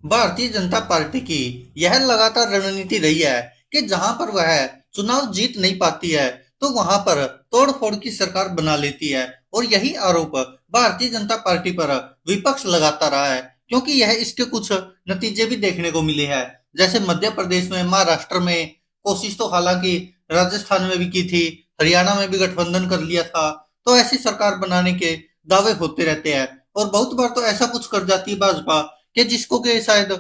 Bharatiya Janata party की यह लगातार रणनीति रही है कि जहां पर वह चुनाव जीत नहीं पाती है तो वहां पर तोड़-फोड़ की सरकार बना लेती है और यही आरोप भारतीय जनता पार्टी पर विपक्ष लगाता रहा है क्योंकि यह इसके कुछ नतीजे भी देखने को मिले हैं। जैसे मध्य प्रदेश में, महाराष्ट्र में कोशिश तो हालांकि राजस्थान में भी की थी, हरियाणा में भी गठबंधन कर लिया था, तो ऐसी सरकार बनाने के दावे होते रहते हैं और बहुत बार तो ऐसा कुछ कर जाती है भाजपा कि जिसको कि शायद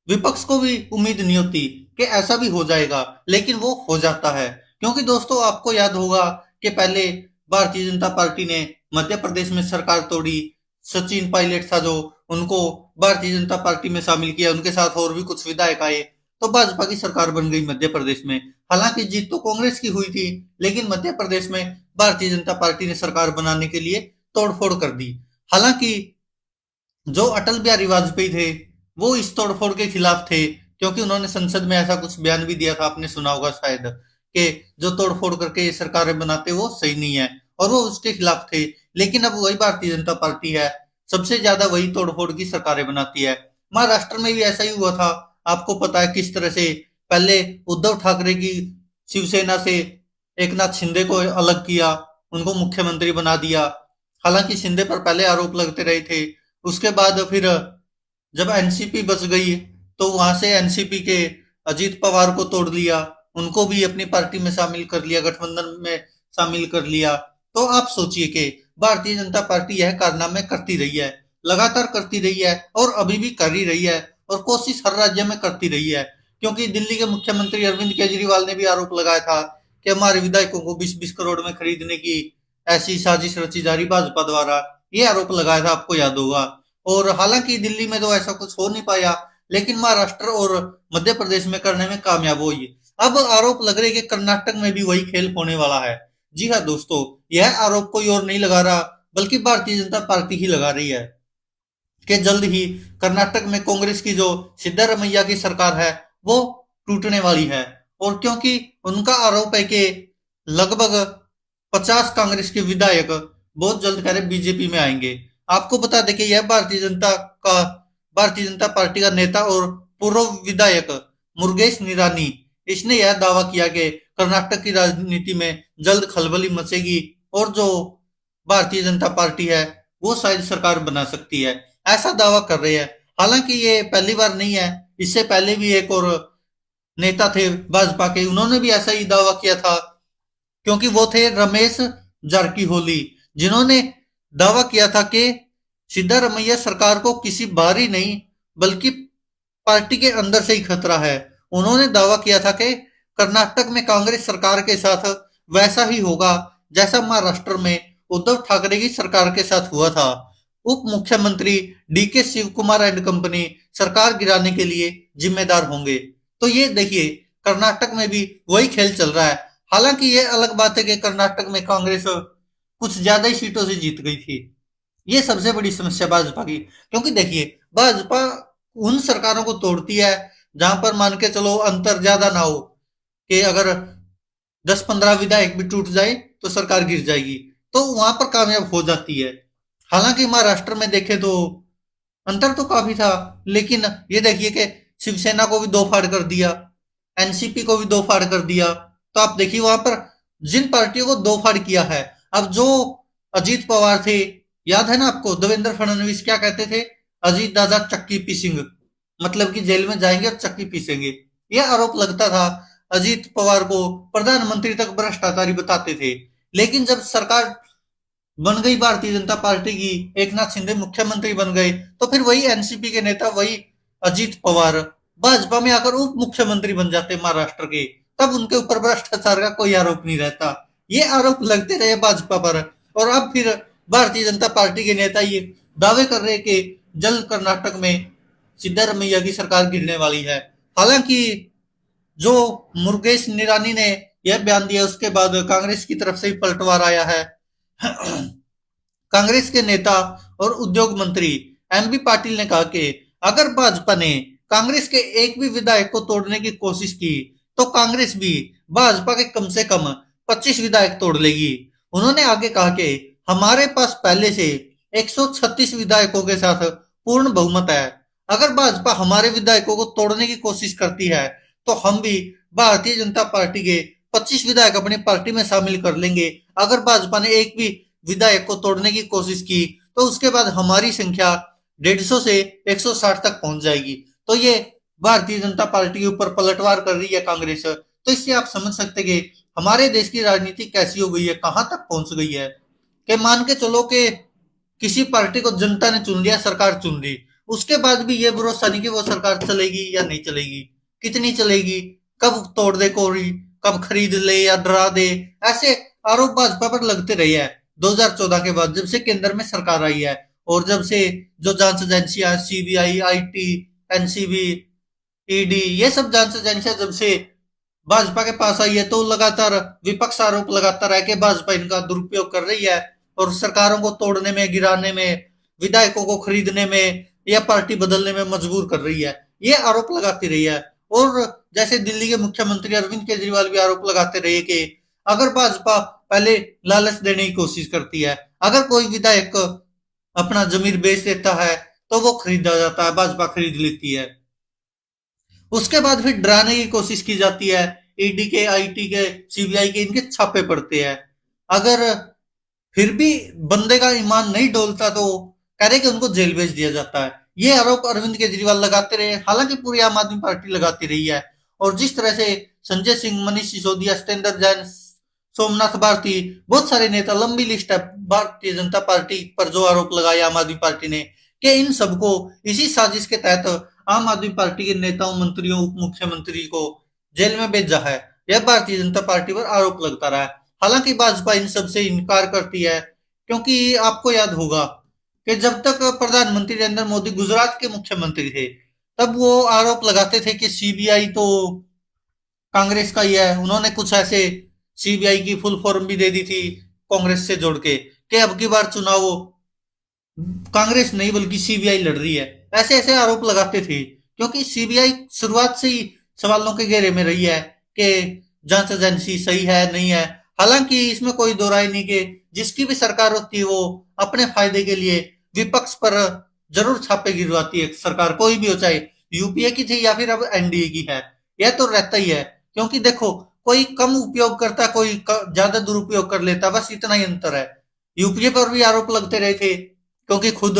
विपक्ष को भी उम्मीद नहीं होती कि ऐसा भी हो जाएगा, लेकिन वो हो जाता है। क्योंकि दोस्तों आपको याद होगा कि पहले भारतीय जनता पार्टी ने मध्य प्रदेश में सरकार तोड़ी। सचिन पायलट था जो, उनको भारतीय जनता पार्टी में शामिल किया, उनके साथ और भी कुछ विधायक आए, तो भाजपा की सरकार बन गई मध्य प्रदेश में। हालांकि जीत तो कांग्रेस की हुई थी, लेकिन मध्य प्रदेश में भारतीय जनता पार्टी ने सरकार बनाने के लिए तोड़फोड़ कर दी। हालांकि जो अटल बिहारी वाजपेयी थे वो इस तोड़फोड़ के खिलाफ थे, क्योंकि उन्होंने संसद में ऐसा कुछ बयान भी दिया था, आपने सुना होगा शायद, कि जो तोड़फोड़ करके ये सरकारें बनाते वो सही नहीं है, और वो उसके खिलाफ थे। लेकिन अब वही भारतीय जनता पार्टी है, सबसे ज्यादा वही तोड़फोड़ की सरकारें बनाती है। महाराष्ट्र में भी ऐसा ही हुआ था। आपको पता है किस तरह से पहले उद्धव ठाकरे की शिवसेना से एकनाथ शिंदे को अलग किया, उनको मुख्यमंत्री बना दिया। हालांकि शिंदे पर पहले आरोप लगते रहे थे। उसके बाद फिर जब एनसीपी बच गई तो वहां से एनसीपी के अजीत पवार को तोड़ लिया, उनको भी अपनी पार्टी में शामिल कर लिया, गठबंधन में शामिल कर लिया। तो आप सोचिए कि भारतीय जनता पार्टी यह कारनामे करती रही है, लगातार करती रही है और अभी भी कर ही रही है, और कोशिश हर राज्य में करती रही है। क्योंकि दिल्ली के मुख्यमंत्री अरविंद केजरीवाल ने भी आरोप लगाया था कि हमारे विधायकों को 20-20 करोड़ में खरीदने की ऐसी साजिश रची जा रही भाजपा द्वारा। ये आरोप लगाया था, आपको याद होगा। और हालांकि दिल्ली में तो ऐसा कुछ हो नहीं पाया, लेकिन महाराष्ट्र और मध्य प्रदेश में करने में कामयाब हुई। अब आरोप लग रहे कि कर्नाटक में भी वही खेल होने वाला है। जी हाँ दोस्तों, यह आरोप कोई और नहीं लगा रहा, बल्कि भारतीय जनता पार्टी ही लगा रही है कि जल्द ही कर्नाटक में कांग्रेस की जो सिद्धारमैया की सरकार है वो टूटने वाली है। और क्योंकि उनका आरोप है कि लगभग 50 कांग्रेस के विधायक बहुत जल्द कह रहे बीजेपी में आएंगे। आपको बता दें कि यह का भारतीय जनता पार्टी का नेता और पूर्व विधायक मुरुगेश निरानी, इसने यह दावा किया कि कर्नाटक की राजनीति में जल्द खलबली मचेगी और जो भारतीय जनता पार्टी है वो शायद सरकार बना सकती है, ऐसा दावा कर रहे हैं। हालांकि ये पहली बार नहीं है, इससे पहले भी एक और नेता थे भाजपा के, उन्होंने भी ऐसा ही दावा किया था। क्योंकि वो थे रमेश जारकीहोली, जिन्होंने दावा किया था कि सिद्धारमैया सरकार को किसी बाहरी नहीं बल्कि पार्टी के अंदर से ही खतरा है। उन्होंने दावा किया था कि कर्नाटक में कांग्रेस सरकार के साथ वैसा ही होगा जैसा महाराष्ट्र में उद्धव ठाकरे की सरकार के साथ हुआ था। उप मुख्यमंत्री DK Shivakumar and company सरकार गिराने के लिए जिम्मेदार होंगे। तो ये देखिए, कर्नाटक में भी वही खेल चल रहा है। हालांकि ये अलग बात है कि कर्नाटक में कांग्रेस कुछ ज्यादा ही सीटों से जीत गई थी। ये सबसे बड़ी समस्या भाजपा की, क्योंकि देखिए भाजपा उन सरकारों को तोड़ती है जहां पर मान के चलो अंतर ज्यादा ना हो, कि अगर 10-15 विधायक भी टूट जाए तो सरकार गिर जाएगी, तो वहां पर कामयाब हो जाती है। हालांकि महाराष्ट्र में देखे तो अंतर तो काफी था, लेकिन ये देखिए कि शिवसेना को भी दो फाड़ कर दिया, एनसीपी को भी दो फाड़ कर दिया। तो आप देखिए वहां पर जिन पार्टियों को दो फाड़ किया है, अब जो अजीत पवार थे, याद है ना आपको, देवेंद्र फडणवीस क्या कहते थे, अजीत दादा चक्की पीसेंगे, मतलब कि जेल में जाएंगे और चक्की पीसेंगे। यह आरोप लगता था। अजीत पवार को प्रधानमंत्री तक भ्रष्टाचारी बताते थे। लेकिन जब सरकार बन गई भारतीय जनता पार्टी की, एक नाथ शिंदे मुख्यमंत्री बन गए, तो फिर वही एनसीपी के नेता, वही अजीत पवार भाजपा में आकर उप मुख्यमंत्री बन जाते महाराष्ट्र के। तब उनके ऊपर भ्रष्टाचार का कोई आरोप नहीं रहता। ये आरोप लगते रहे भाजपा पर, और अब फिर भारतीय जनता पार्टी के नेता ये दावे कर रहे कि जल्द कर्नाटक में सिद्धारमैया की सरकार गिरने वाली है। हालांकि जो मुरुगेश निरानी ने यह बयान दिया उसके बाद कांग्रेस की तरफ से ही पलटवार आया है। कांग्रेस के नेता और उद्योग मंत्री एमबी पाटिल ने कहा कि अगर भाजपा ने कांग्रेस के एक भी विधायक को तोड़ने की कोशिश की तो कांग्रेस भी भाजपा के कम से कम 25 विधायक तोड़ लेगी। उन्होंने आगे कहा कि हमारे पास पहले से 136 विधायकों के साथ पूर्ण बहुमत है। अगर भाजपा हमारे विधायकों को तोड़ने की कोशिश करती है तो हम भी भारतीय जनता पार्टी के 25 विधायक अपनी पार्टी में शामिल कर लेंगे। अगर भाजपा ने एक भी विधायक को तोड़ने की कोशिश की तो उसके बाद हमारी संख्या 150 से 160 तक पहुंच जाएगी। तो ये भारतीय जनता पार्टी के ऊपर पलटवार कर रही है कांग्रेस। तो इससे आप समझ सकते हैं कि हमारे देश की राजनीति कैसी हो गई है, कहां तक पहुंच गई है। कि मान के चलो कि किसी पार्टी को जनता ने चुन लिया, सरकार चुन ली, उसके बाद भी ये भरोसा नहीं कि वो सरकार चलेगी या नहीं चलेगी, कितनी चलेगी, कब तोड़ दे कोरी, कब खरीद ले या डरा दे। ऐसे आरोप भाजपा पर लगते रहे हैं 2014 के बाद, जब से केंद्र में सरकार आई है। और जब से जो जांच एजेंसियां सीबीआई, आईटी, एनसीबी, ईडी, ये सब जांच एजेंसियां जब से भाजपा के पास आई है तो लगातार विपक्ष आरोप लगाता रहा कि भाजपा इनका दुरुपयोग कर रही है और सरकारों को तोड़ने में, गिराने में, विधायकों को खरीदने में या पार्टी बदलने में मजबूर कर रही है। ये आरोप लगाती रही है। और जैसे दिल्ली के मुख्यमंत्री अरविंद केजरीवाल भी आरोप लगाते रहे कि अगर भाजपा पहले लालच देने की कोशिश करती है, अगर कोई विधायक अपना जमीर बेच देता है तो वो खरीदा जाता है, भाजपा खरीद लेती है। उसके बाद फिर डराने की कोशिश की जाती है, ईडी के, आईटी के, सीबीआई के, इनके छापे पड़ते हैं। अगर फिर भी बंदे का ईमान नहीं डोलता तो कह रहे कि उनको जेल भेज दिया जाता है। ये आरोप अरविंद केजरीवाल लगाते रहे, हालांकि पूरी आम आदमी पार्टी लगाती रही है। और जिस तरह से संजय सिंह, मनीष सिसोदिया, सत्येंद्र जैन, सोमनाथ भारती, बहुत सारे नेता, लंबी लिस्ट है भारतीय जनता पार्टी पर जो आरोप लगाए आम आदमी पार्टी ने, कि इन सबको इसी साजिश के तहत आम आदमी पार्टी के नेताओं, मंत्रियों, उप मुख्यमंत्री को जेल में भेजा है। यह भारतीय जनता पार्टी पर आरोप लगता रहा है। हालांकि भाजपा इन सब से इनकार करती है, क्योंकि आपको याद होगा कि जब तक प्रधानमंत्री नरेंद्र मोदी गुजरात के मुख्यमंत्री थे तब वो आरोप लगाते थे कि सीबीआई तो कांग्रेस का ही है। उन्होंने कुछ ऐसे सीबीआई की फुल फॉर्म भी दे दी थी कांग्रेस से जोड़ के कि अब की बार चुनाव कांग्रेस नहीं बल्कि सीबीआई लड़ रही है। ऐसे ऐसे आरोप लगाते थे क्योंकि सीबीआई शुरुआत से ही सवालों के घेरे में रही है कि जांच एजेंसी सही है नहीं है। हालांकि इसमें कोई दो राय नहीं कि जिसकी भी सरकार होती है वो अपने फायदे के लिए विपक्ष पर जरूर छापे गिरवाती है। सरकार कोई भी हो, चाहे यूपीए की थी या फिर अब एनडीए की है, यह तो रहता ही है। क्योंकि देखो, कोई कम उपयोग करता, कोई ज्यादा दुरुपयोग कर लेता, बस इतना ही अंतर है। यूपीए पर भी आरोप लगते रहे थे क्योंकि खुद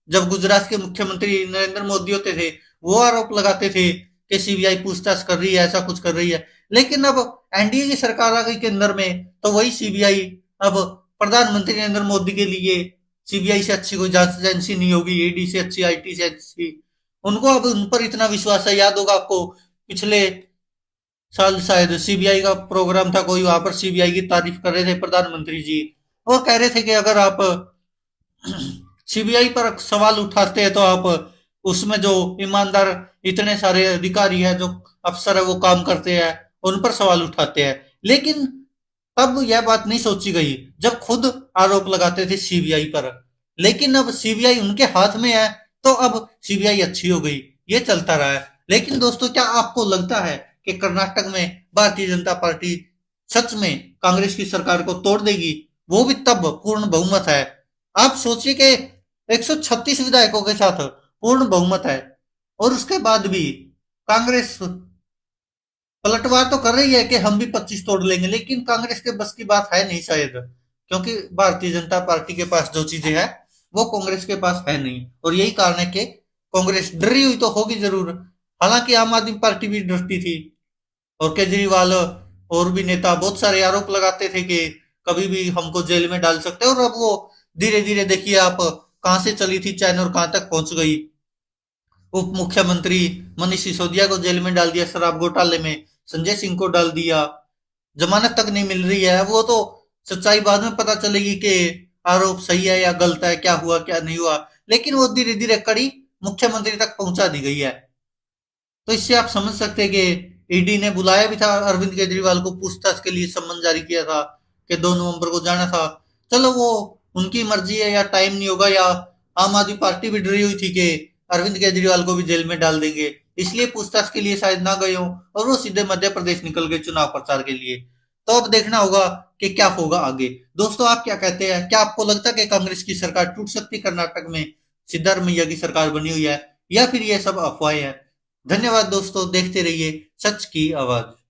जब गुजरात के मुख्यमंत्री नरेंद्र मोदी होते थे वो आरोप लगाते थे कि सीबीआई पूछताछ कर रही है, ऐसा कुछ कर रही है। लेकिन अब एनडीए की सरकार आ गई केंद्र में तो वही सीबीआई अब प्रधानमंत्री नरेंद्र मोदी के लिए सीबीआई से अच्छी कोई जांच एजेंसी नहीं होगी, ईडी से अच्छी, आईटी से अच्छी। उनको अब उन पर इतना विश्वास है। याद होगा आपको, पिछले साल शायद सीबीआई का प्रोग्राम था कोई, वहां पर सीबीआई की तारीफ कर रहे थे प्रधानमंत्री जी और कह रहे थे कि अगर आप सीबीआई पर सवाल उठाते हैं तो आप उसमें जो ईमानदार इतने सारे अधिकारी हैं, जो अफसर है वो काम करते हैं, उन पर सवाल उठाते हैं। लेकिन तब यह बात नहीं सोची गई जब खुद आरोप लगाते थे सीबीआई पर। लेकिन अब सीबीआई उनके हाथ में है तो अब सीबीआई अच्छी हो गई, ये चलता रहा है। लेकिन दोस्तों, क्या आपको लगता है कि कर्नाटक में भारतीय जनता पार्टी सच में कांग्रेस की सरकार को तोड़ देगी? वो भी तब पूर्ण बहुमत है। आप सोचिए कि 136 विधायकों के साथ पूर्ण बहुमत है और उसके बाद भी कांग्रेस पलटवार तो कर रही है कि हम भी 25 तोड़ लेंगे, लेकिन कांग्रेस के बस की बात है नहीं शायद। क्योंकि भारतीय जनता पार्टी के पास जो चीजें हैं वो कांग्रेस के पास है नहीं, और यही कारण है कि कांग्रेस डरी हुई तो होगी जरूर। हालांकि आम आदमी पार्टी भी डरती थी और केजरीवाल और भी नेता बहुत सारे आरोप लगाते थे कि कभी भी हमको जेल में डाल सकते हैं। और अब वो धीरे धीरे देखिए आप, कहां से चली थी चैन और कहां तक पहुंच गई। उप मुख्यमंत्री मनीष सिसोदिया को जेल में डाल दिया शराब घोटाले में, संजय सिंह को डाल दिया, जमानत तक नहीं मिल रही है। वो तो सच्चाई बाद में पता चलेगी कि आरोप सही है या गलत है, क्या हुआ क्या नहीं हुआ। लेकिन वो धीरे धीरे कड़ी मुख्यमंत्री तक पहुंचा दी गई है। तो इससे आप समझ सकते हैं कि ईडी ने बुलाया भी था अरविंद केजरीवाल को, पूछताछ के लिए सम्मन जारी किया था कि 2 नवंबर को जाना था। चलो वो उनकी मर्जी है, या टाइम नहीं होगा, या आम आदमी पार्टी भी डरी हुई थी कि अरविंद केजरीवाल को भी जेल में डाल देंगे, इसलिए पूछताछ के लिए शायद ना गए हों और वो सीधे मध्य प्रदेश निकल गए चुनाव प्रचार के लिए। तो अब देखना होगा कि क्या होगा आगे। दोस्तों, आप क्या कहते हैं? क्या आपको लगता है कि कांग्रेस की सरकार टूट सकती कर्नाटक में? सिद्धारमैया की सरकार बनी हुई है, या फिर ये सब अफवाहें हैं। धन्यवाद दोस्तों, देखते रहिए सच की आवाज।